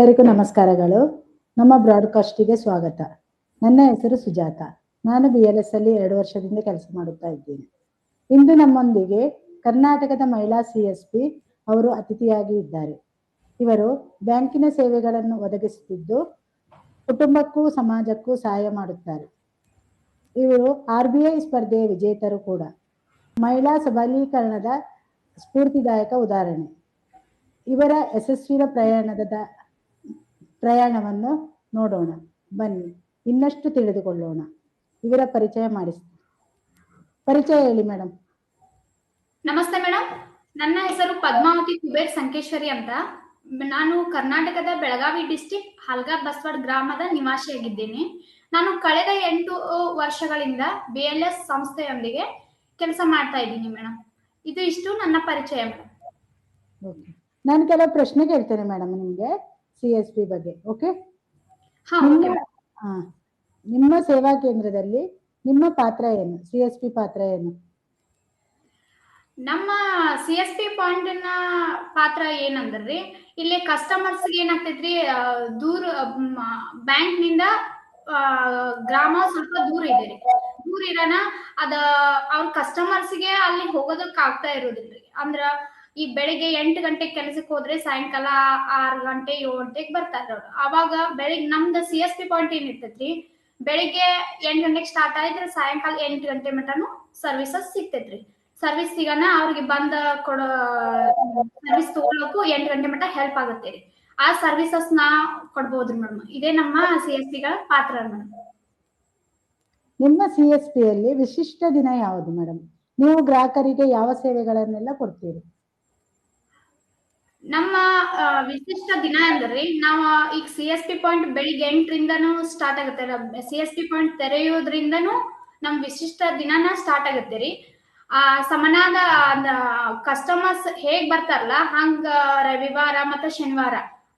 ಎಲ್ಲರಿಗೂ ನಮಸ್ಕಾರಗಳು. ನಮ್ಮ ಬ್ರಾಡ್ಕಾಸ್ಟಿಗೆ ಸ್ವಾಗತ. ನನ್ನ ಹೆಸರು ಸುಜಾತ. ನಾನು BLS ಅಲ್ಲಿ 2 ವರ್ಷದಿಂದ ಕೆಲಸ ಮಾಡುತ್ತಾ ಇದ್ದೇನೆ. ಇಂದು ನಮ್ಮೊಂದಿಗೆ ಕರ್ನಾಟಕದ ಮಹಿಳಾ CSP ಅವರು ಅತಿಥಿಯಾಗಿ ಇದ್ದಾರೆ. ಇವರು ಬ್ಯಾಂಕಿನ ಸೇವೆಗಳನ್ನು ಒದಗಿಸುತ್ತಿದ್ದು ಕುಟುಂಬಕ್ಕೂ ಸಮಾಜಕ್ಕೂ ಸಹಾಯ ಮಾಡುತ್ತಾರೆ. ಇವರು RBI ಸ್ಪರ್ಧೆಯ ವಿಜೇತರು ಕೂಡ. ಮಹಿಳಾ ಸಬಲೀಕರಣದ ಸ್ಫೂರ್ತಿದಾಯಕ ಉದಾಹರಣೆ. ಇವರ ಯಶಸ್ವಿನ ಪ್ರಯಾಣವನ್ನು ನೋಡೋಣ ಬನ್ನಿ, ಇನ್ನಷ್ಟು ತಿಳಿದುಕೊಳ್ಳೋಣ. ಇವರ ಪರಿಚಯ ಹೇಳಿ ಮೇಡಮ್. ನಮಸ್ತೆ ಮೇಡಮ್, ನನ್ನ ಹೆಸರು ಪದ್ಮಾವತಿ ಕುಬೇರ್ ಸಂಕೇಶ್ವರಿ ಅಂತ. ನಾನು ಕರ್ನಾಟಕದ ಬೆಳಗಾವಿ ಡಿಸ್ಟಿಕ್ ಹಲ್ಗಾ ಬಸವಡ್ ಗ್ರಾಮದ ನಿವಾಸಿಯಾಗಿದ್ದೇನೆ. ನಾನು ಕಳೆದ 8 ವರ್ಷಗಳಿಂದ BLS ಸಂಸ್ಥೆಯೊಂದಿಗೆ ಕೆಲಸ ಮಾಡ್ತಾ ಇದ್ದೀನಿ ಮೇಡಮ್. ಇಷ್ಟು ನನ್ನ ಪರಿಚಯ ಮೇಡಮ್. ನಾನು ಕೆಲವು ಪ್ರಶ್ನೆ ಕೇಳ್ತೇನೆ ಮೇಡಮ್ ನಿಮ್ಗೆ CSP ಬಗ್ಗೆ. ಓಕೆ? ನಿಮ್ಮ ಸೇವಾ ಕೇಂದ್ರದಲ್ಲಿ ನಿಮ್ಮ ಪಾತ್ರ ಏನು? CSP ಪಾತ್ರ ಏನು? ನಮ್ಮ CSP ಪಾಯಿಂಟ್ ಪಾತ್ರ ಏನಂದ್ರಿ, ಇಲ್ಲಿ ಕಸ್ಟಮರ್ಸ್ ಏನಾಗ್ತೈತ್ರಿ, ದೂರ ಬ್ಯಾಂಕ್ ನಿಂದ ಗ್ರಾಮ ಸ್ವಲ್ಪ ದೂರ ಇದೆ. ದೂರ ಇರೋಣ ಅವ್ರ ಕಸ್ಟಮರ್ಸ್ಗೆ ಅಲ್ಲಿ ಹೋಗೋದಕ್ಕೆ ಆಗ್ತಾ ಇರೋದಿಲ್ರಿ. ಅಂದ್ರ ಈ ಬೆಳಿಗ್ಗೆ 8 ಗಂಟೆಗೆ ಕೆಲಸಕ್ಕೆ ಹೋದ್ರೆ ಸಾಯಂಕಾಲ 6 ಗಂಟೆ 7 ಗಂಟೆಗೆ ಬರ್ತಾರೆ ಅವ್ರು. ಅವಾಗ ಬೆಳಿಗ್ಗೆ ನಮ್ದು CSP ಪಾಯಿಂಟ್ ಏನಿರ್ತೈತ್ರಿ, ಬೆಳಿಗ್ಗೆ 8 ಗಂಟೆಗೆ ಸ್ಟಾರ್ಟ್ ಆಯ್ತು ಸಾಯಂಕಾಲ 8 ಗಂಟೆ ಮಟನು ಸರ್ವಿಸಸ್ ಸಿಗ್ತೈತ್ರಿ. ಸರ್ವಿಸ್ ಸಿಗೋಣ ಅವ್ರಿಗೆ ಬಂದ ಕೊಡೋ ಸರ್ವಿಸ್ ತಗೊಳ್ಳೋಕು 8 ಗಂಟೆ ಮಟ್ಟ ಹೆಲ್ಪ್ ಆಗುತ್ತೆ ರೀ. ಆ ಸರ್ವಿಸಸ್ ನಾ ಕೊಡ್ಬೋದ್ರಿ ಮೇಡಮ್. ಇದೇ ನಮ್ಮ CSP ಗಳ ಪಾತ್ರ ಮೇಡಮ್. ನಿಮ್ಮ CSP ಯಲ್ಲಿ ವಿಶಿಷ್ಟ ದಿನ ಯಾವುದು ಮೇಡಮ್? ನೀವು ಗ್ರಾಹಕರಿಗೆ ಯಾವ ಸೇವೆಗಳನ್ನೆಲ್ಲ ಕೊಡ್ತೀರಿ? ನಮ್ಮ ವಿಶಿಷ್ಟ ದಿನ ಅಂದ್ರೆ ನಾವು ಈಗ CSP ಪಾಯಿಂಟ್ ಬೆಳಿಗ್ಗೆ 8ರಿಂದನೂ ಸ್ಟಾರ್ಟ್ ಆಗುತ್ತೆ. CSP ಪಾಯಿಂಟ್ ತೆರೆಯೋದ್ರಿಂದನೂ ನಮ್ ವಿಶಿಷ್ಟ ದಿನಾನ ಸ್ಟಾರ್ಟ್ ಆಗುತ್ತೆ ರೀ. ಸಮನಾದ ಕಸ್ಟಮರ್ಸ್ ಹೇಗ್ ಬರ್ತಾರಲ್ಲ ಹಂಗ ರವಿವಾರ ಮತ್ತು ಶನಿವಾರ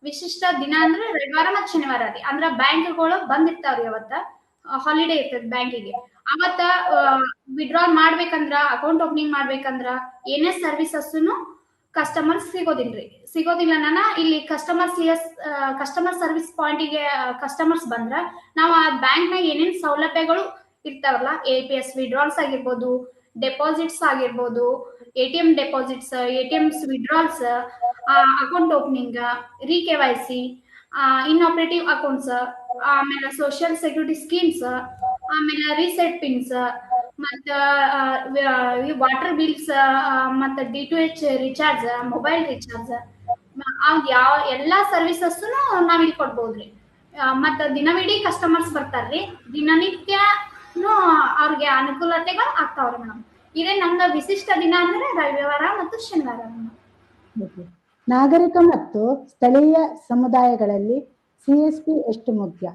ವಿಶಿಷ್ಟ ದಿನ ಅಂದ್ರೆ ರವಿವಾರ ಮತ್ತು ಶನಿವಾರ ರೀ. ಅಂದ್ರ ಬ್ಯಾಂಕ್ಗಳು ಬಂದಿರ್ತಾವ್ರಿ. ಅವತ್ತ ಹಾಲಿಡೇ ಇರ್ತದೆ ಬ್ಯಾಂಕಿಗೆ. ಅವತ್ತ ವಿಡ್ರಾಲ್ ಮಾಡ್ಬೇಕಂದ್ರ, ಅಕೌಂಟ್ ಓಪನಿಂಗ್ ಮಾಡ್ಬೇಕಂದ್ರ ಏನೇ ಸರ್ವಿಸಸ್ನು ಕಸ್ಟಮರ್ಸ್ ಸಿಗೋದಿಲ್ಲ. ಇಲ್ಲಿ ಕಸ್ಟಮರ್ ಸರ್ವಿಸ್ ಪಾಯಿಂಟಿಗೆ ಕಸ್ಟಮರ್ಸ್ ಬಂದ್ರ ನಾವು ಆ ಬ್ಯಾಂಕ್ ನ ಏನೇನ್ ಸೌಲಭ್ಯಗಳು ಇರ್ತಾವಲ್ಲ, APS ವಿಡ್ರಾಲ್ಸ್ ಆಗಿರ್ಬೋದು, ಡೆಪಾಸಿಟ್ಸ್ ಆಗಿರ್ಬೋದು, ATM deposits, ATMs withdrawals, account opening, KYC, inoperative accounts, ಆಮೇಲೆ ಸೋಷಿಯಲ್ ಸೆಕ್ಯೂರಿಟಿ ಸ್ಕೀಮ್ಸ್, ಆಮೇಲೆ ರೀಸೆಟ್ ಪಿನ್ಸ್, ಮತ್ತ ವಾಟರ್ ಬಿಲ್ಸ್, ಮತ್ತ D2H ರಿಚಾರ್ಜ್, ಮೊಬೈಲ್ ರಿಚಾರ್ಜ್, ಯಾವ ಎಲ್ಲಾ ಸರ್ವಿಸಸ್ ನಾವ್ ಇಲ್ಲಿ ಕೊಡ್ಬೋದ್ರಿ. ಮತ್ತ ದಿನವಿಡೀ ಕಸ್ಟಮರ್ಸ್ ಬರ್ತಾರ್ರಿ. ದಿನನಿತ್ಯನು ಅವ್ರಿಗೆ ಅನುಕೂಲತೆಗಳು ಆಗ್ತಾವ್ರಿ ಮೇಡಮ್. ಇದೇ ನಮ್ದು ವಿಶಿಷ್ಟ ದಿನ ಅಂದ್ರೆ ರವಿವಾರ ಮತ್ತು ಶನಿವಾರ. ನಾಗರಿಕ ಮತ್ತು ಸ್ಥಳೀಯ ಸಮುದಾಯಗಳಲ್ಲಿ CSP ಎಷ್ಟು ಮುಖ್ಯ?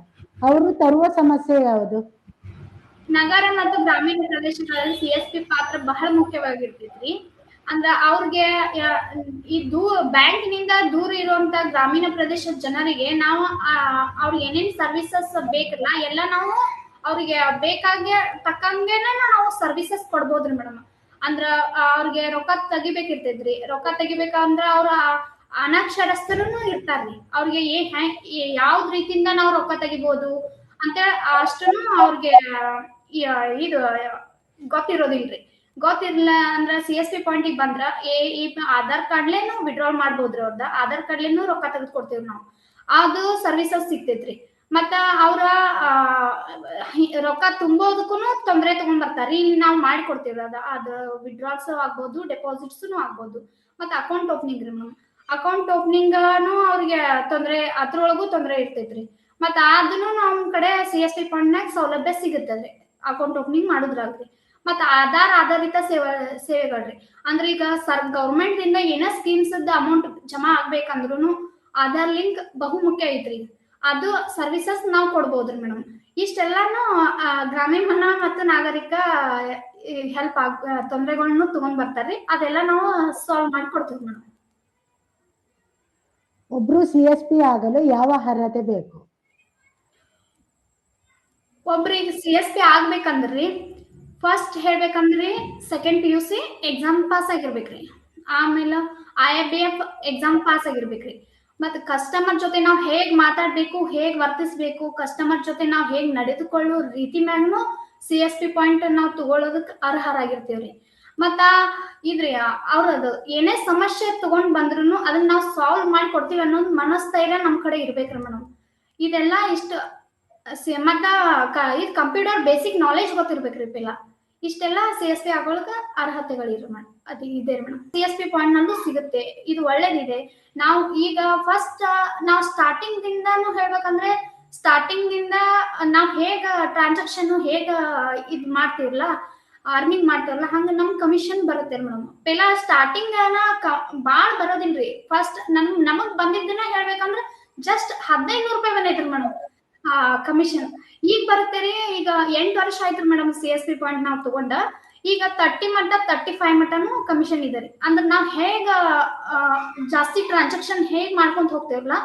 ಅವರು ತರುವ ಸಮಸ್ಯೆ ಯಾವುದು? ನಗರ ಮತ್ತು ಗ್ರಾಮೀಣ ಪ್ರದೇಶಗಳಲ್ಲಿ CSP ಪಾತ್ರ ಬಹಳ ಮುಖ್ಯವಾಗಿರ್ತೈತ್ರಿ. ಅಂದ್ರ ಅವ್ರಿಗೆ ಈ ಬ್ಯಾಂಕಿನಿಂದ ದೂರ ಇರುವಂತ ಗ್ರಾಮೀಣ ಪ್ರದೇಶದ ಜನರಿಗೆ ನಾವು ಅವ್ರಿಗೆ ಏನೇನ್ ಸರ್ವಿಸಸ್ ಬೇಕಲ್ಲ ಎಲ್ಲ ನಾವು ಅವ್ರಿಗೆ ಬೇಕಾಗೆ ತಕ್ಕಂಗೆನ ನಾವು ಸರ್ವಿಸಸ್ ಕೊಡ್ಬೋದ್ರಿ ಮೇಡಮ್. ಅಂದ್ರ ಅವ್ರಿಗೆ ರೊಕ್ಕ ತೆಗಿಬೇಕಿರ್ತೈತ್ರಿ. ರೊಕ್ಕ ತೆಗಿಬೇಕಂದ್ರ ಅವ್ರ ಅನಕ್ಷರಸ್ಥರು ಇರ್ತಾರ್ರಿ. ಅವ್ರಿಗೆ ಯಾವ್ದ್ ರೀತಿಯಿಂದ ನಾವು ರೊಕ್ಕ ತೆಗಿಬಹುದು ಅಂತ ಅಷ್ಟನ್ನು ಅವ್ರಿಗೆ ಇದು ಗೊತ್ತಿರೋದಿಲ್ರಿ. ಗೊತ್ತಿರ್ಲಿಲ್ಲ ಅಂದ್ರ CSP ಪಾಯಿಂಟಿಗೆ ಬಂದ್ರ ಈ ಆಧಾರ್ ಕಾರ್ಡ್ಲೇನು ವಿಡ್ರಾಲ್ ಮಾಡ್ಬೋದ್ರಿ. ಅವ್ರದ ಆಧಾರ್ ಕಾರ್ಡ್ಲೇನು ರೊಕ್ಕ ತೆಗೆದು ಕೊಡ್ತೀವಿ ನಾವು. ಅದು ಸರ್ವಿಸಸ್ ಸಿಗ್ತೈತ್ರಿ. ಮತ್ತ ಅವ್ರ ರೊಕ್ಕ ತುಂಬೋದಕ್ಕೂ ತೊಂದರೆ ತಗೊಂಡ್ ಬರ್ತಾರ್ರಿ. ಇಲ್ಲಿ ನಾವು ಮಾಡಿಕೊಡ್ತೀವಿ. ಅದು ವಿಡ್ರಾಲ್ಸ್ ಆಗ್ಬೋದು, ಡೆಪಾಸಿಟ್ಸ್ ಆಗ್ಬೋದು, ಮತ್ತ ಅಕೌಂಟ್ ಓಪನಿಂಗ್ ರೀ ಮೇಡಮ್. ಅಕೌಂಟ್ ಓಪನಿಂಗ್ನು ಅವ್ರಿಗೆ ಅದ್ರೊಳಗೂ ತೊಂದರೆ ಇರ್ತೈತ್ರಿ. ಮತ್ತ ಅದನ್ನು ನಮ್ ಕಡೆ CSP ಪಾಯಿಂಟ್ ನಾಗ ಸೌಲಭ್ಯ ಸಿಗುತ್ತದ್ರಿ ಅಕೌಂಟ್ ಓಪನಿಂಗ್ ಮಾಡುದ್ರಾಗ್ರಿ. ಮತ್ತ ಆಧಾರಿತ ಸೇವೆಗಳ್ರಿ. ಅಂದ್ರೆ ಈಗ ಗೌರ್ಮೆಂಟ್ ಇಂದ ಏನೋ ಸ್ಕೀಮ್ಸ್ ಅಮೌಂಟ್ ಜಮಾ ಆಗ್ಬೇಕಂದ್ರು ಆಧಾರ್ ಲಿಂಕ್ ಬಹು ಮುಖ್ಯ ಐತ್ರಿ. ಅದು ಸರ್ವಿಸಸ್ ನಾವು ಕೊಡ್ಬೋದ್ರಿ ಮೇಡಮ್. ಇಷ್ಟೆಲ್ಲಾನು ಗ್ರಾಮೀಣ ಮತ್ತು ನಾಗರಿಕ ಹೆಲ್ಪ್ ತೊಂದರೆಗಳನ್ನು ತಗೊಂಡ್ ಬರ್ತಾರ್ರಿ. ಅದೆಲ್ಲ ನಾವು ಸಾಲ್ವ್ ಮಾಡಿ ಕೊಡ್ತೀವಿ ಮೇಡಮ್. ಒಬ್ರು CSP ಆಗಲು ಯಾವ ಅರ್ಹತೆ ಬೇಕು? ಒಬ್ರಿಗೆ CSP ಆಗ್ಬೇಕಂದ್ರಿ ಫಸ್ಟ್ ಹೇಳ್ಬೇಕಂದ್ರಿ ಸೆಕೆಂಡ್ PUC ಎಕ್ಸಾಮ್ ಪಾಸ್ ಆಗಿರ್ಬೇಕ್ರಿ. ಆಮೇಲೆ IFBF ಎಕ್ಸಾಮ್ ಪಾಸ್ ಆಗಿರ್ಬೇಕ್ರಿ. ಮತ್ತೆ ಕಸ್ಟಮರ್ ಜೊತೆ ನಾವು ಹೇಗ್ ಮಾತಾಡ್ಬೇಕು, ಹೇಗ್ ವರ್ತಿಸ್ಬೇಕು, ಕಸ್ಟಮರ್ ಜೊತೆ ನಾವು ಹೇಗ್ ನಡೆದುಕೊಳ್ಳೋ ರೀತಿ ಮ್ಯಾಗ್ನು CSP ಪಾಯಿಂಟ್ ನಾವು ತಗೊಳ್ಳೋದಕ್ ಅರ್ಹರಾಗಿರ್ತೀವ್ರಿ. ಮತ್ತ ಇದ್ರಿ ಅವ್ರದ್ದು ಏನೇ ಸಮಸ್ಯೆ ತಗೊಂಡ್ ಬಂದ್ರು ಅದನ್ನ ನಾವು ಸಾಲ್ವ್ ಮಾಡಿ ಕೊಡ್ತೀವಿ ಅನ್ನೋದು ಮನಸ್ಥೈರ್ಯ ನಮ್ ಕಡೆ ಇರ್ಬೇಕ್ರಿ ಮೇಡಮ್. ಇದೆಲ್ಲ ಇಷ್ಟ ಮತ್ತ ಇದು ಕಂಪ್ಯೂಟರ್ ಬೇಸಿಕ್ ನಾಲೆಜ್ ಗೊತ್ತಿರ್ಬೇಕ್ರಿ ಇಲ್ಲ. ಇಷ್ಟೆಲ್ಲ CSP ಆಗೋಳಕ ಅರ್ಹತೆಗಳಿರು ಮೇಡಮ್. ಅದು ಇದೆ ಮೇಡಮ್. CSP ಪಾಯಿಂಟ್ ನಲ್ಲೂ ಸಿಗುತ್ತೆ, ಇದು ಒಳ್ಳೇದಿದೆ. ನಾವು ಈಗ ಫಸ್ಟ್ ನಾವು ಸ್ಟಾರ್ಟಿಂಗ್ ದಿಂದಾನು ಹೇಳ್ಬೇಕಂದ್ರೆ ಸ್ಟಾರ್ಟಿಂಗ್ ದಿಂದ ನಾವ್ ಹೇಗ ಟ್ರಾನ್ಸಾಕ್ಷನ್ ಹೇಗ ಇದ್ ಮಾಡ್ತಿರ್ಲ ಅರ್ನಿಂಗ್ ಮಾಡ್ತಾರಲ್ಲ ಹಂಗ ನಮ್ ಕಮಿಷನ್ ಬರುತ್ತೆ ಮೇಡಮ್. ಪೆಲ ಸ್ಟಾರ್ಟಿಂಗ್ ಬಾಳ್ ಬರೋದಿಲ್ರಿ. ಫಸ್ಟ್ ನಮಗ್ ಬಂದಿದ್ದನ್ನ ಹೇಳ್ಬೇಕಂದ್ರೆ ಜಸ್ಟ್ 1500 ರೂಪಾಯಿ ಬಂದೈತ್ರಿ ಮೇಡಮ್ ಕಮಿಷನ್. ಈಗ ಬರುತ್ತೇರಿ, ಈಗ 8 ವರ್ಷ ಆಯ್ತು ಮೇಡಮ್ CSP ಪಾಯಿಂಟ್ ನಾವ್ ತಗೊಂಡ. ಈಗ 30 ಮಟ್ಟ 35 ಮಟ್ಟನು ಕಮಿಷನ್ ಇದೆ ರೀ. ಅಂದ್ರೆ ನಾವ್ ಹೇಗ ಜಾಸ್ತಿ ಟ್ರಾನ್ಸಾಕ್ಷನ್ ಹೇಗ್ ಮಾಡ್ಕೊಂತ ಹೋಗ್ತೇವಲ್ಲ,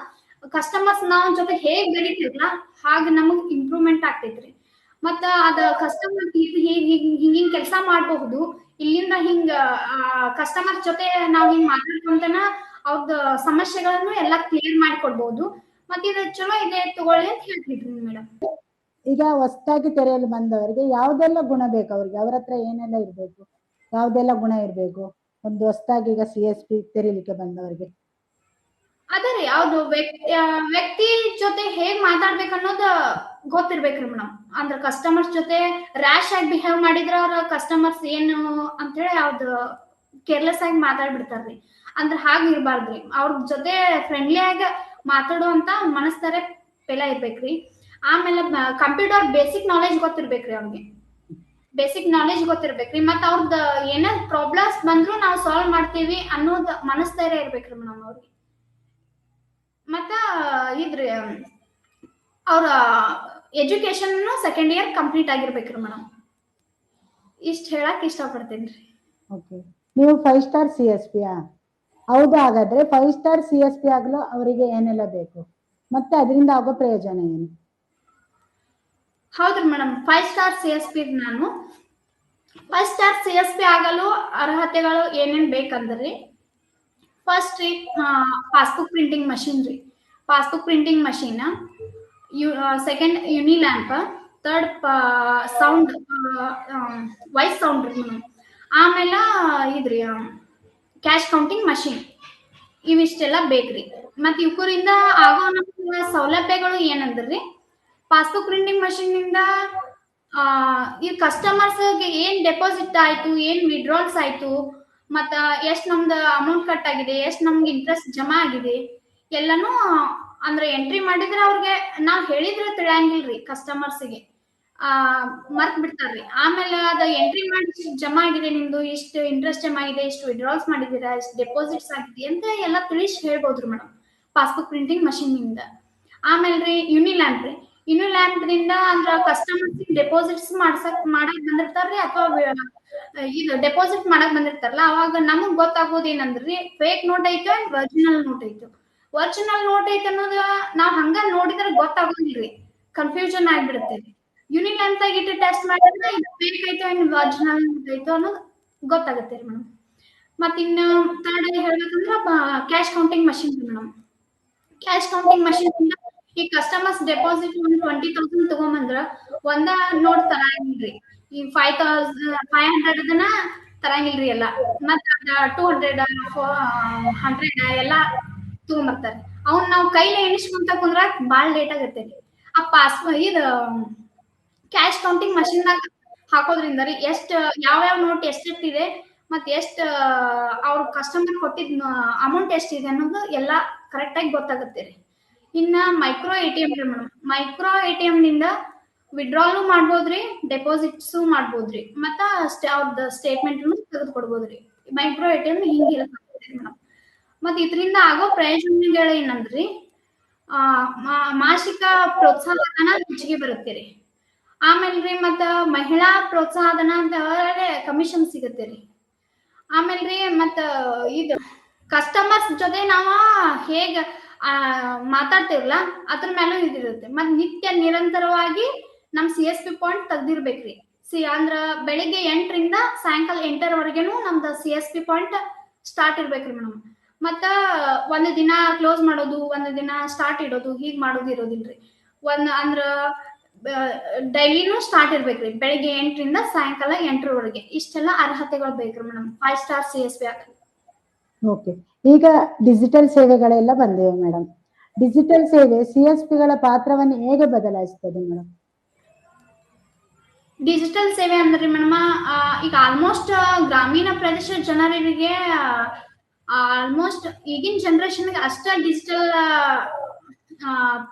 ಕಸ್ಟಮರ್ಸ್ ನಾವ್ ಜೊತೆ ಹೇಗ್ ಬೆಳಿತೇವಲ್ಲ ಹಾಗ ನಮಗ್ ಇಂಪ್ರೂವ್ಮೆಂಟ್ ಆಗ್ತೈತ್ರಿ. ಮತ್ತ ಅದ ಕಸ್ಟಮರ್ ಹಿಂಗಿಂಗ್ ಕೆಲಸ ಮಾಡಬಹುದು, ಇಲ್ಲಿಂದ ಹಿಂಗ ಕಸ್ಟಮರ್ ಜೊತೆ ನಾವ್ ಹಿಂಗ್ ಮಾತಾಡ್ಕೊಂತನ ಅವ್ರದ್ದು ಸಮಸ್ಯೆಗಳನ್ನು ಎಲ್ಲಾ ಕ್ಲಿಯರ್ ಮಾಡಿಕೊಡ್ಬಹುದು. ಮತ್ತೆ ಇದು ಚಲೋ ಇದೆ ತಗೊಳ್ಳಿ ಅಂತ ಹೇಳ್ತಿದ್ರಿ ಮೇಡಮ್. ಈಗ ಹೊಸದಾಗಿ ತೆರೆಯಲು ಬಂದವರಿಗೆ ಯಾವ್ದೆಲ್ಲ ಗುಣ ಬೇಕು, ಅವ್ರಿಗೆ ಅವ್ರ ಹತ್ರ ಏನೆಲ್ಲ ಇರ್ಬೇಕು, ಯಾವ್ದೆಲ್ಲ ಗುಣ ಇರ್ಬೇಕು ಒಂದು ಹೊಸದಾಗಿ ಈಗ CSP ತೆರೀಲಿಕ್ಕೆ ಬಂದವರಿಗೆ? ಅದೇ ರೀ, ಯಾವ್ದು ವ್ಯಕ್ತಿ ಜೊತೆ ಹೇಗ್ ಮಾತಾಡ್ಬೇಕು ಅನ್ನೋದು ಗೊತ್ತಿರ್ಬೇಕ್ರಿ ಮೇಡಮ್. ಅಂದ್ರೆ ಕಸ್ಟಮರ್ಸ್ ಜೊತೆ ರ್ಯಾಶ್ ಆಗಿ ಬಿಹೇವ್ ಮಾಡಿದ್ರ ಅವ್ರ ಕಸ್ಟಮರ್ಸ್ ಏನು ಅಂತೇಳಿ ಯಾವ್ದು ಕೇರ್ಲೆಸ್ ಆಗಿ ಮಾತಾಡ್ಬಿಡ್ತಾರ್ರಿ. ಅಂದ್ರೆ ಹಾಗ ಇರ್ಬಾರ್ದ್ರಿ. ಅವ್ರ ಜೊತೆ ಫ್ರೆಂಡ್ಲಿ ಆಗಿ ಮಾತಾಡುವಂತ ಮನಸ್ತಾರೆ ಪೆಲ ಇರ್ಬೇಕ್ರಿ. ಆಮೇಲೆ ಕಂಪ್ಯೂಟರ್ ಬೇಸಿಕ್ ನಾಲೆಜ್ ಗೊತ್ತಿರ್ಬೇಕ್ರಿ ಅವ್ರಿಗೆ. ಬೇಸಿಕ್ ನಾಲೆಜ್ ಗೊತ್ತಿರ್ಬೇಕ್ರಿ. ಮತ್ತ ಅವ್ರದ್ದು ಏನೇ ಪ್ರಾಬ್ಲಮ್ಸ್ ಬಂದ್ರು ನಾವು ಸಾಲ್ವ್ ಮಾಡ್ತೀವಿ ಅನ್ನೋದು ಮನಸ್ಥೈರ್ಯ ಇರ್ಬೇಕ್ರಿ ಮೇಡಮ್ ಅವ್ರಿಗೆ. ಮತ್ತ ಇದ್ರಿ ಅವ್ರ ಎಜುಕೇಶನ್ ಸೆಕೆಂಡ್ ಇಯರ್ ಕಂಪ್ಲೀಟ್ ಆಗಿರ್ಬೇಕ್ರಿ ಮೇಡಮ್. ಇಷ್ಟ ಹೇಳಕ್ ಇಷ್ಟಪಡ್ತೇನ್ರಿ. ಓಕೆ, ನೀವು 5 ಸ್ಟಾರ್ CSP ಹೌದು. ಹಾಗಾದ್ರೆ 5 ಸ್ಟಾರ್ CSP ಆಗಲು ಅವರಿಗೆ ಏನೆಲ್ಲ ಬೇಕು ಮತ್ತೆ ಅದರಿಂದ ಆಗೋ ಪ್ರಯೋಜನ ಏನು? ಹೌದ್ರಿ ಮೇಡಮ್, 5 ಸ್ಟಾರ್ CSP ನಾನು 5 ಸ್ಟಾರ್ CSP ಆಗಲು ಅರ್ಹತೆಗಳು ಏನೇನ್ ಬೇಕಂದ್ರಿ, ಫಸ್ಟ್ ರೀ ಪಾಸ್ಬುಕ್ ಪ್ರಿಂಟಿಂಗ್ ಮಷೀನ್ ರೀ. Passbook printing machine, second UV lamp, third sound voice sound ರೀ ಮೇಡಮ್. ಆಮೇಲೆ ಇದ್ರಿ ಕ್ಯಾಶ್ ಕೌಂಟಿಂಗ್ ಮಷೀನ್. ಇವಿಷ್ಟೆಲ್ಲ ಬೇಕ್ರಿ. ಮತ್ ಇವರಿಂದ ಆಗೋ ನಮ್ಗೆ ಸೌಲಭ್ಯಗಳು ಏನಂದ್ರಿ, ಪಾಸ್ಬುಕ್ ಪ್ರಿಂಟಿಂಗ್ ಮಷೀನ್ ಇಂದ ಈ ಕಸ್ಟಮರ್ಸ್ ಏನ್ ಡೆಪಾಸಿಟ್ ಆಯ್ತು, ಏನ್ ವಿಡ್ರಾಲ್ಸ್ ಆಯ್ತು, ಮತ್ತ ಎಷ್ಟ್ ನಮ್ದು ಅಮೌಂಟ್ ಕಟ್ ಆಗಿದೆ, ಎಷ್ಟ್ ನಮ್ಗೆ ಇಂಟ್ರೆಸ್ಟ್ ಜಮಾ ಆಗಿದೆ ಎಲ್ಲಾನು ಅಂದ್ರೆ ಎಂಟ್ರಿ ಮಾಡಿದ್ರೆ ಅವ್ರಿಗೆ ನಾವ್ ಹೇಳಿದ್ರೆ ತಿಳಿಯಂಗಿಲ್ರಿ. ಕಸ್ಟಮರ್ಸ್ಗೆ ಮರ್ತ್ ಬಿಡ್ತಾರ್ರಿ. ಆಮೇಲೆ ಅದ ಎಂಟ್ರಿ ಮಾಡಿ ಜಮಾ ಆಗಿದೆ, ನಿಮ್ದು ಇಷ್ಟು ಇಂಟ್ರೆಸ್ಟ್ ಜಮಾ ಆಗಿದೆ, ಇಷ್ಟು ವಿಡ್ರಾಲ್ಸ್ ಮಾಡಿದೀರಾ, ಇಷ್ಟು ಡೆಪಾಸಿಟ್ಸ್ ಆಗಿದೆ ಅಂತ ಎಲ್ಲ ತಿಳಿಸಿ ಹೇಳ್ಬೋದ್ರಿ ಮೇಡಮ್ ಪಾಸ್ಬುಕ್ ಪ್ರಿಂಟಿಂಗ್ ಮಷೀನ್ ಇಂದ. ಆಮೇಲೆ ರೀ ಯುನಿಲ್ಯಾಂಪ್ ರೀ. ಯುನಿಲ್ಯಾಂಪ್ ದಿಂದ ಅಂದ್ರ ಕಸ್ಟಮರ್ಸ್ ಡೆಪಾಸಿಟ್ಸ್ ಮಾಡಕ್ ಬಂದಿರ್ತಾರ್ರಿ, ಅಥವಾ ಇದು ಡೆಪಾಸಿಟ್ ಮಾಡಕ್ ಬಂದಿರ್ತಾರಲ್ಲ ಅವಾಗ ನಮಗ್ ಗೊತ್ತಾಗೋದು ಏನಂದ್ರಿ, ಫೇಕ್ ನೋಟ್ ಐತೆ ಅಂಡ್ ಒರಿಜಿನಲ್ ನೋಟ್ ಐತೆ. ಒರಿಜಿನಲ್ ನೋಟ್ ಐತೆ ಅನ್ನೋದು ನಾವ್ ಹಂಗ ನೋಡಿದ್ರೆ ಗೊತ್ತಾಗೋದಿಲ್ರಿ, ಕನ್ಫ್ಯೂಷನ್ ಆಗ್ಬಿಡುತ್ತೆ. ಯುನಿಲ್ಯಾಂಪ್ ಇಟ್ಟು ಟೆಸ್ಟ್ ಮಾಡಿದ್ರೆ ಇದು ಫೇಕ್ ಐತೋ ಅಂಡ್ ಒರಿಜಿನಲ್ ನೋಟ್ ಐತೋ ಅನ್ನೋದು ಗೊತ್ತಾಗುತ್ತೆ ಮೇಡಮ್. ಮತ್ತ ಇನ್ನ ಥರ್ಡ್ ಹೇಳ್ಬೇಕಂದ್ರ cash counting machine madam. Cash counting machine ಇಂದ ಈ ಕಸ್ಟಮರ್ಸ್ ಡೆಪಾಸಿಟ್ 20,000 ತಗೊಂಬಂದ್ರ ಒಂದ ನೋಟ್ ತರಂಗಿಲ್ರಿ. ಈ 500 ತರಂಗಿಲ್ರಿ ಎಲ್ಲ. ಮತ್ತ 200 100 ಎಲ್ಲಾ ತಗೊಂಬರ್ತಾರೆ. ಅವ್ನ್ ನಾವ್ ಕೈಲಿ ಎಣಿಸ್ಕೊಂತ ಕುಂದ್ರಾಕ್ ಬಾಳ್ ಲೇಟ್ ಆಗತ್ತೆ. ಆ ಇದು ಕ್ಯಾಶ್ ಕೌಂಟಿಂಗ್ ಮಷೀನ್ ಹಾಕೋದ್ರಿಂದ ರೀ ಎಷ್ಟ್ ಯಾವ್ಯಾವ ನೋಟ್ ಎಷ್ಟೆಷ್ಟಿದೆ ಮತ್ತೆ ಎಷ್ಟ್ ಅವ್ರ ಕಸ್ಟಮರ್ ಕೊಟ್ಟಿದ್ ಅಮೌಂಟ್ ಎಷ್ಟಿದೆ ಅನ್ನೋದು ಎಲ್ಲಾ ಕರೆಕ್ಟ್ ಆಗಿ ಗೊತ್ತಾಗುತ್ತೆ ರೀ. ಇನ್ನ ಮೈಕ್ರೋ ATM ರೀ ಮೇಡಮ್. ಮೈಕ್ರೋ ATM ನಿಂದ ವಿಡ್ರಾಲು ಮಾಡ್ಬೋದ್ರಿ, ಡೆಪಾಸಿಟ್ಸು ಮಾಡ್ಬೋದ್ರಿ, ಮತ್ತ ಅವ್ರದ್ದು ಸ್ಟೇಟ್ಮೆಂಟ್ ತೆಗೆದು ಕೊಡ್ಬೋದ್ರಿ. ಮೈಕ್ರೋ ATM ಹಿಂಗೆ ಮೇಡಮ್. ಮತ್ ಇದರಿಂದ ಆಗೋ ಪ್ರಯೋಜನಗಳು ಏನಂದ್ರಿ, ಮಾಸಿಕ ಪ್ರೋತ್ಸಾಹಧನ ಹೆಚ್ಚಿಗೆ ಬರುತ್ತೆ ರೀ. ಆಮೇಲ್ರಿ ಮತ್ತ ಮಹಿಳಾ ಪ್ರೋತ್ಸಾಹಧನ ಅಂತ ಕಮಿಷನ್ ಸಿಗುತ್ತೆ ರೀ. ಆಮೇಲ್ರಿ ಮತ್ತ ಇದು ಕಸ್ಟಮರ್ಸ್ ಜೊತೆ ನಾವ ಹೇಗ ಮಾತಾಡ್ತೇವಲ್ಲ ಅದ್ರ ಮೇಲೂ ಇದಿರುತ್ತೆ. ಮತ್ ನಿತ್ಯ ನಿರಂತರವಾಗಿ ನಮ್ CSP ಪಾಯಿಂಟ್ ತೆಗ್ದಿರ್ಬೇಕ್ರಿ. ಅಂದ್ರ ಬೆಳಿಗ್ಗೆ 8 ರಿಂದ ಸಾಯಂಕಾಲ 8 ವರೆಗೆನು ನಮ್ದು CSP ಪಾಯಿಂಟ್ ಸ್ಟಾರ್ಟ್ ಇರ್ಬೇಕ್ರಿ ಮೇಡಮ್. ಮತ್ತ ಒಂದು ದಿನ ಕ್ಲೋಸ್ ಮಾಡೋದು, ಒಂದು ದಿನ ಸ್ಟಾರ್ಟ್ ಇಡೋದು, ಹೀಗ್ ಮಾಡೋದು ಇರೋದಿಲ್ರಿ. ಒಂದ್ ಅಂದ್ರ ಡೈಲಿನೂ ಸ್ಟಾರ್ಟ್ ಇರ್ಬೇಕ್ರಿ, ಬೆಳಿಗ್ಗೆ 8ರಿಂದ ಸಾಯಂಕಾಲ 8ರವರೆಗೆ. ಇಷ್ಟೆಲ್ಲ ಅರ್ಹತೆಗಳು ಬೇಕ್ರಿ ಮೇಡಮ್ 5 ಸ್ಟಾರ್ CSP ಆಗಲಿ. ಓಕೆ, ಈಗ ಡಿಜಿಟಲ್ ಸೇವೆಗಳೆಲ್ಲ ಬಂದಿವೆ ಮೇಡಮ್. ಡಿಜಿಟಲ್ ಸೇವೆ CSPಗಳ ಪಾತ್ರವನ್ನು ಹೇಗೆ ಬದಲಾಯಿಸ್ತದೆ ಮೇಡಮ್? ಡಿಜಿಟಲ್ ಸೇವೆ ಅಂದ್ರೆ ಮೇಡಮ್, ಈಗ ಆಲ್ಮೋಸ್ಟ್ ಗ್ರಾಮೀಣ ಪ್ರದೇಶದ ಜನರಿಗೆ ಆಲ್ಮೋಸ್ಟ್ ಈಗಿನ ಜನರೇಷನ್ಗೆ ಅಷ್ಟ ಡಿಜಿಟಲ್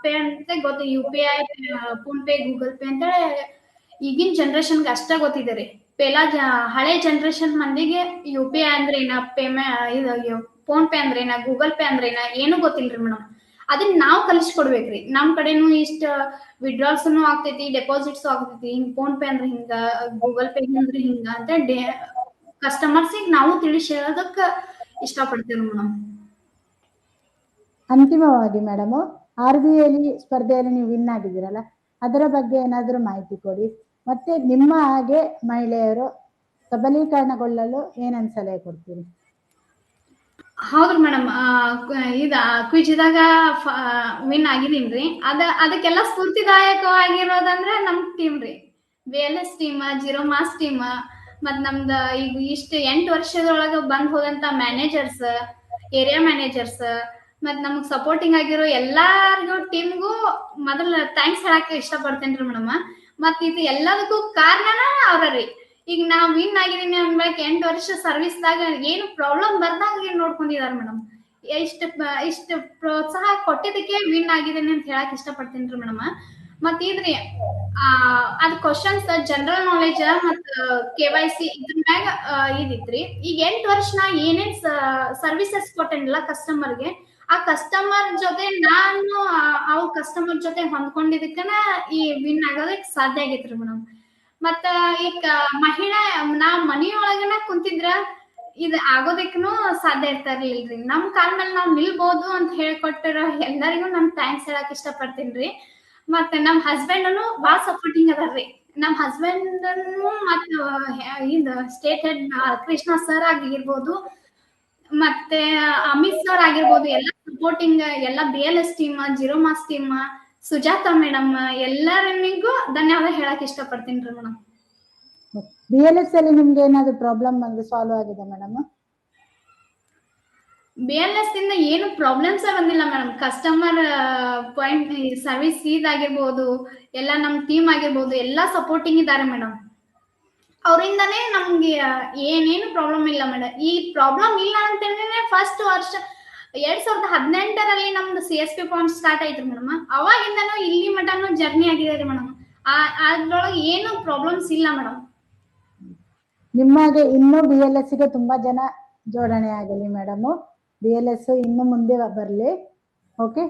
ಪೇ ಅಂತ ಗೊತ್ತು. UPI, phone pay, Google pay ಅಂತೇಳಿ ಈಗಿನ ಜನರೇಷನ್ಗೆ ಅಷ್ಟ ಗೊತ್ತಿದೆ ರೀ. ಹಳೆ ಜನರೇಷನ್ ಮಂದಿಗೆ UPI ಅಂದ್ರೆ ಏನ, ಇದು ಫೋನ್ ಪೇ ಅಂದ್ರೆ ಏನ, ಗೂಗಲ್ ಪೇ ಅಂದ್ರೆ ಏನ ಏನು ಗೊತ್ತಿಲ್ರಿ ಮೇಡಮ್. ಅದನ್ನ ನಾವು ಕಲಿಸ್ಕೊಡ್ಬೇಕ್ರಿ. ನಮ್ ಕಡೆನು ಇಷ್ಟ ವಿಡ್ರಾಲ್ಸ್ ಆಗ್ತೈತಿ, ಡೆಪಾಸಿಟ್ಸ್ ಆಗ್ತೈತಿ. ಹಿಂಗ್ ಫೋನ್ ಪೇ ಅಂದ್ರೆ ಹಿಂಗ, ಗೂಗಲ್ ಪೇ ಅಂದ್ರೆ ಹಿಂಗ ಅಂತ ಕಸ್ಟಮರ್ಸ್ ನಾವು ತಿಳಿಸಿ ಹೇಳೋದಕ್ಕ ಇಷ್ಟಪಡ್ತೇವೆ ಮೇಡಮ್. ಅಂತಿಮವಾಗಿ ಮೇಡಮ್, RBI ಸ್ಪರ್ಧೆಯಲ್ಲಿ ನೀವು ವಿನ್ ಆಗಿದ್ದೀರಲ್ಲ, ಅದರ ಬಗ್ಗೆ ಏನಾದರೂ ಮಾಹಿತಿ ಕೊಡಿ. ಮತ್ತೆ ನಿಮ್ಮ ಹಾಗೆ ಮಹಿಳೆಯರು ಸಬಲೀಕರಣಗೊಳ್ಳಲು ಏನನ್ ಸಲಹೆ ಕೊಡ್ತೀರಿ? ಹೌದ್ರಿ ಮೇಡಮ್, ಇದ ಕ್ವಿಜ್ದಾಗ ವಿನ್ ಆಗಿದೀನ್ರಿ. ಅದಕ್ಕೆಲ್ಲ ಸ್ಫೂರ್ತಿದಾಯಕವಾಗಿರೋದಂದ್ರೆ ನಮ್ ಟೀಮ್ ರೀ, BLS team, zero mass team. ಮತ್ ನಮ್ದ ಈಗ ಇಷ್ಟ 8 ವರ್ಷದೊಳಗ ಬಂದ್ ಹೋದಂತ ಮ್ಯಾನೇಜರ್ಸ್, ಏರಿಯಾ ಮ್ಯಾನೇಜರ್ಸ್, ಮತ್ ನಮಗ್ ಸಪೋರ್ಟಿಂಗ್ ಆಗಿರೋ ಎಲ್ಲಾರ್ಗು ಟೀಮ್ಗೂ ಮೊದಲ ಥ್ಯಾಂಕ್ಸ್ ಹೇಳಕ್ ಇಷ್ಟಪಡ್ತೇನ್ರಿ ಮೇಡಮ್. ಮತ್ ಇದು ಎಲ್ಲದಕ್ಕೂ ಕಾರಣನ ಅವ್ರ ರೀ. ಈಗ ನಾವ್ ವಿನ್ ಆಗಿದೀನಿ ಅನ್ಬೇಕು 8 ವರ್ಷ ಸರ್ವಿಸ್ದಾಗ ಏನು ಪ್ರಾಬ್ಲಮ್ ಬರ್ದಂಗ ನೋಡ್ಕೊಂಡಿದಾರ ಮೇಡಮ್. ಇಷ್ಟ ಪ್ರೋತ್ಸಾಹ ಕೊಟ್ಟಿದ್ದಕ್ಕೆ ವಿನ್ ಆಗಿದ್ದೀನಿ ಅಂತ ಹೇಳಕ್ ಇಷ್ಟಪಡ್ತೀನಿ ಮೇಡಮ್. ಮತ್ ಇದ್ರಿ ಅದ್ ಕ್ವಶನ್ಸ್ ಜನರಲ್ ನಾಲೆಜ್ ಮತ್ KYC ಇದ್ರ ಮ್ಯಾಗ ಇದಿತ್ರಿ. ಈಗ 8 ವರ್ಷ ನಾ ಏನೇನ್ ಸರ್ವಿಸಸ್ ಕೊಟ್ಟೇನಿಲ್ಲ ಕಸ್ಟಮರ್ಗೆ, ಆ ಕಸ್ಟಮರ್ ಜೊತೆ ನಾನು ಅವ್ರ ಕಸ್ಟಮರ್ ಜೊತೆ ಹೊಂದ್ಕೊಂಡಿದ್ದಕ್ಕನ ಈ ವಿನ್ ಆಗೋದಕ್ಕೆ ಸಾಧ್ಯ ಆಗೈತ್ರಿ ಮೇಡಮ್. ಮತ್ತ ಈಗ ಮಹಿಳಾ ನಾವ್ ಮನಿಯೊಳಗನ ಕುಂತಿದ್ರ ಇದ್ ಆಗೋದಕ್ಕೂ ಸಾಧ್ಯ ಇರ್ತಾರಿಲ್ರಿ. ನಮ್ ಕಾಲ್ ಮೇಲೆ ನಾವ್ ನಿಲ್ಬಹುದು ಅಂತ ಹೇಳ್ಕೊಟ್ಟಿರೋ ಎಲ್ಲರಿಗೂ ನಾನ್ ಥ್ಯಾಂಕ್ಸ್ ಹೇಳಕ್ ಇಷ್ಟಪಡ್ತೀನ್ರಿ. ಮತ್ತೆ ನಮ್ ಹಸ್ಬೆಂಡ್ ಬಾಳ ಸಪೋರ್ಟಿಂಗ್ ಅದಾರ್ರಿ. ನಮ್ ಹಸ್ಬೆಂಡ್ ಮತ್ ಇದ್ ಸ್ಟೇಟ್ ಹೆಡ್ ಕೃಷ್ಣ ಸರ್ ಆಗಿರ್ಬೋದು, ಮತ್ತೆ ಅಮಿತ್ ಸರ್ ಆಗಿರ್ಬೋದು, ಎಲ್ಲ ಸಪೋರ್ಟಿಂಗ್, ಎಲ್ಲ BLS team, zero mass team, Sujata madam, ಎಲ್ಲರಿಗೂ ಧನ್ಯವಾದ ಹೇಳಕ್ ಇಷ್ಟಪಡ್ತೀನಿ ಮೇಡಮ್. BLS ಅಲ್ಲಿ ನಿಮ್ಗೆ ಏನಾದ್ರು ಪ್ರಾಬ್ಲಮ್ ಬಂದು ಸಾಲ್ವ್ ಆಗಿದೆ ಮೇಡಮ್? BLS ಇಂದ ಏನು ಪ್ರಾಬ್ಲಮ್ಸ್ ಬಂದಿಲ್ಲ ಮೇಡಮ್. ಕಸ್ಟಮರ್ ಪಾಯಿಂಟ್ ಸರ್ವಿಸ್ ಇದಾಗಿರ್ಬೋದು, ಎಲ್ಲ ನಮ್ ಟೀಮ್ ಆಗಿರ್ಬೋದು, ಎಲ್ಲ ಸಪೋರ್ಟಿಂಗ್ ಇದ್ದಾರೆ ಮೇಡಮ್. ಅವರಿಂದನೇ ನಮ್ಗೆ ಏನೇನು ಪ್ರಾಬ್ಲಮ್ ಇಲ್ಲ ಮೇಡಮ್. ಈ ಪ್ರಾಬ್ಲಮ್ ಇಲ್ಲ ಅಂತಂದ್ರೆ ಫಸ್ಟ್ ವರ್ಷ 2018ರಲ್ಲಿ ನಮ್ದು CSP ಪಾಯಿಂಟ್ ಸ್ಟಾರ್ಟ್ ಆಯ್ತು ಮೇಡಮ್. ಅವಾಗಿಂದನೂ ಇಲ್ಲಿ ಮಟನೂ ಜರ್ನಿ ಆಗಿದೆ ರೀ ಮೇಡಮ್. ಅದ್ರೊಳಗೆ ಏನು ಪ್ರಾಬ್ಲಮ್ಸ್ ಇಲ್ಲ ಮೇಡಮ್. ನಿಮಗೆ ಇನ್ನೂ BLS ಗೆ ತುಂಬಾ ಜನ ಜೋಡಣೆ ಆಗಲಿ ಮೇಡಮ್. BLS ಇನ್ನು ಮುಂದೆ ಬರಲಿ. Okay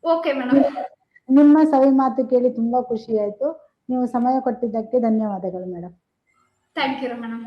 okay madam. ನಿಮ್ಮ ಸವಿ ಮಾತು ಕೇಳಿ ತುಂಬಾ ಖುಷಿ ಆಯ್ತು. ನೀವು ಸಮಯ ಕೊಟ್ಟಿದ್ದಕ್ಕೆ ಧನ್ಯವಾದಗಳು ಮೇಡಮ್. Thank you madam.